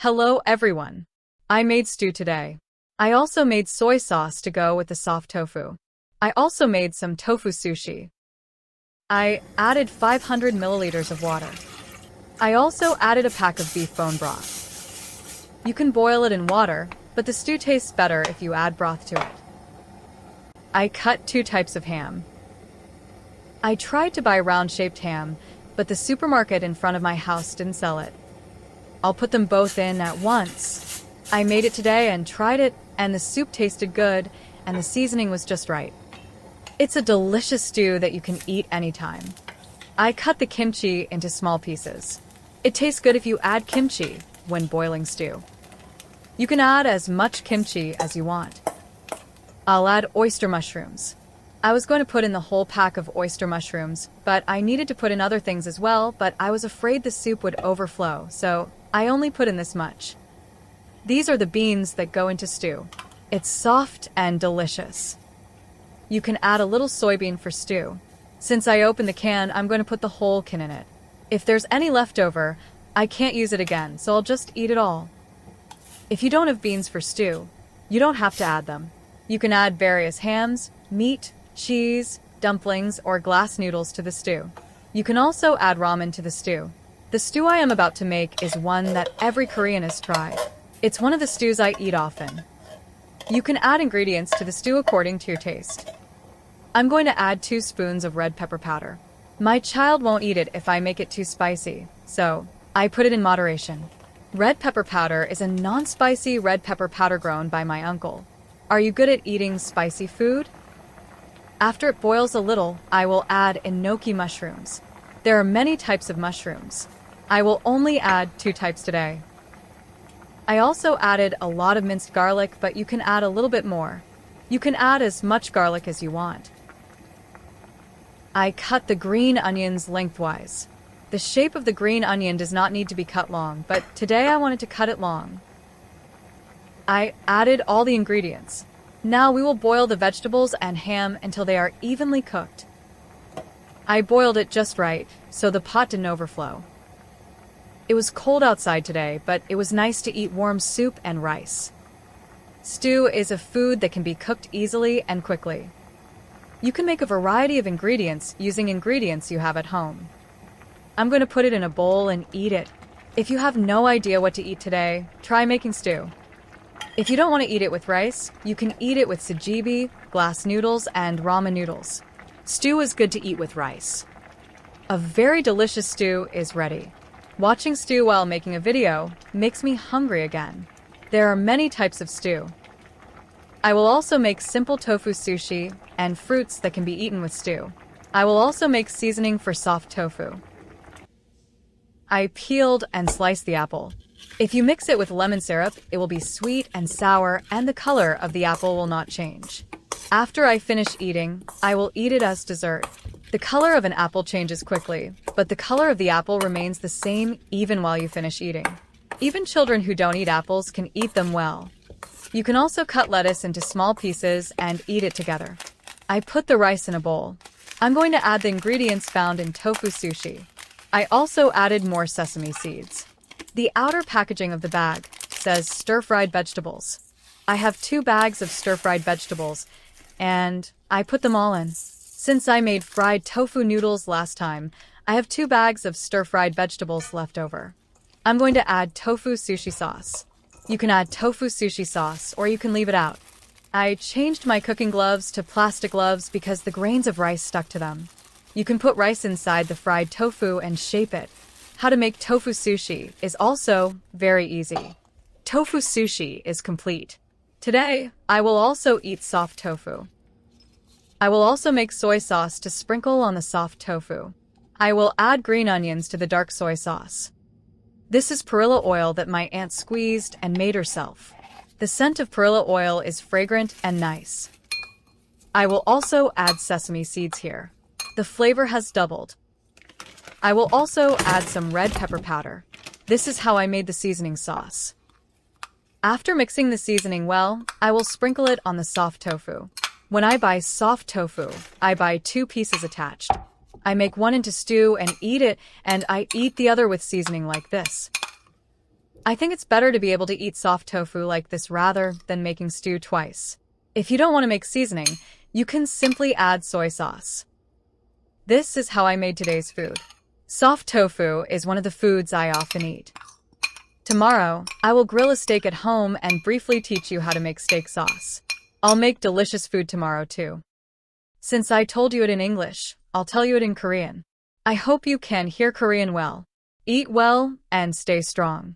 Hello everyone. I made stew today. I also made soy sauce to go with the soft tofu. I also made some tofu sushi. I added 500 milliliters of water. I also added a pack of beef bone broth. You can boil it in water, but the stew tastes better if you add broth to it. I cut 2 types of ham. I tried to buy round-shaped ham, but the supermarket in front of my house didn't sell it. I'll put them both in at once. I made it today and tried it, and the soup tasted good, and the seasoning was just right. It's a delicious stew that you can eat anytime. I cut the kimchi into small pieces. It tastes good if you add kimchi when boiling stew. You can add as much kimchi as you want. I'll add oyster mushrooms. I was going to put in the whole pack of oyster mushrooms, but I needed to put in other things as well, but I was afraid the soup would overflow, so I only put in this much. These are the beans that go into stew. It's soft and delicious. You can add a little soybean for stew. Since I opened the can, I'm going to put the whole can in it. If there's any left over, I can't use it again, so I'll just eat it all. If you don't have beans for stew, you don't have to add them. You can add various hams, meat, cheese, dumplings, or glass noodles to the stew. You can also add ramen to the stew. The stew I am about to make is one that every Korean has tried. It's one of the stews I eat often. You can add ingredients to the stew according to your taste. I'm going to add 2 spoons of red pepper powder. My child won't eat it if I make it too spicy, so I put it in moderation. Red pepper powder is a non-spicy red pepper powder grown by my uncle. Are you good at eating spicy food? After it boils a little, I will add enoki mushrooms. There are many types of mushrooms. I will only add 2 types today. I also added a lot of minced garlic, but you can add a little bit more. You can add as much garlic as you want. I cut the green onions lengthwise. The shape of the green onion does not need to be cut long, but today I wanted to cut it long. I added all the ingredients. Now we will boil the vegetables and ham until they are evenly cooked. I boiled it just right, so the pot didn't overflow. It was cold outside today, but it was nice to eat warm soup and rice. Stew is a food that can be cooked easily and quickly. You can make a variety of ingredients using ingredients you have at home. I'm going to put it in a bowl and eat it. If you have no idea what to eat today, try making stew. If you don't want to eat it with rice, you can eat it with sujibi, glass noodles, and ramen noodles. Stew is good to eat with rice. A very delicious stew is ready. Watching stew while making a video makes me hungry again. There are many types of stew. I will also make simple tofu sushi and fruits that can be eaten with stew. I will also make seasoning for soft tofu. I peeled and sliced the apple. If you mix it with lemon syrup, it will be sweet and sour, and the color of the apple will not change. After I finish eating, I will eat it as dessert. The color of an apple changes quickly, but the color of the apple remains the same even while you finish eating. Even children who don't eat apples can eat them well. You can also cut lettuce into small pieces and eat it together. I put the rice in a bowl. I'm going to add the ingredients found in tofu sushi. I also added more sesame seeds. The outer packaging of the bag says stir-fried vegetables. I have 2 bags of stir-fried vegetables, and I put them all in. Since I made fried tofu noodles last time, I have 2 bags of stir-fried vegetables left over. I'm going to add tofu sushi sauce. You can add tofu sushi sauce, or you can leave it out. I changed my cooking gloves to plastic gloves because the grains of rice stuck to them. You can put rice inside the fried tofu and shape it. How to make tofu sushi is also very easy. Tofu sushi is complete. Today, I will also eat soft tofu. I will also make soy sauce to sprinkle on the soft tofu. I will add green onions to the dark soy sauce. This is perilla oil that my aunt squeezed and made herself. The scent of perilla oil is fragrant and nice. I will also add sesame seeds here. The flavor has doubled. I will also add some red pepper powder. This is how I made the seasoning sauce. After mixing the seasoning well, I will sprinkle it on the soft tofu. When I buy soft tofu, I buy 2 pieces attached. I make one into stew and eat it, and I eat the other with seasoning like this. I think it's better to be able to eat soft tofu like this rather than making stew twice. If you don't want to make seasoning, you can simply add soy sauce. This is how I made today's food. Soft tofu is one of the foods I often eat. Tomorrow, I will grill a steak at home and briefly teach you how to make steak sauce. I'll make delicious food tomorrow too. Since I told you it in English, I'll tell you it in Korean. I hope you can hear Korean well. Eat well and stay strong.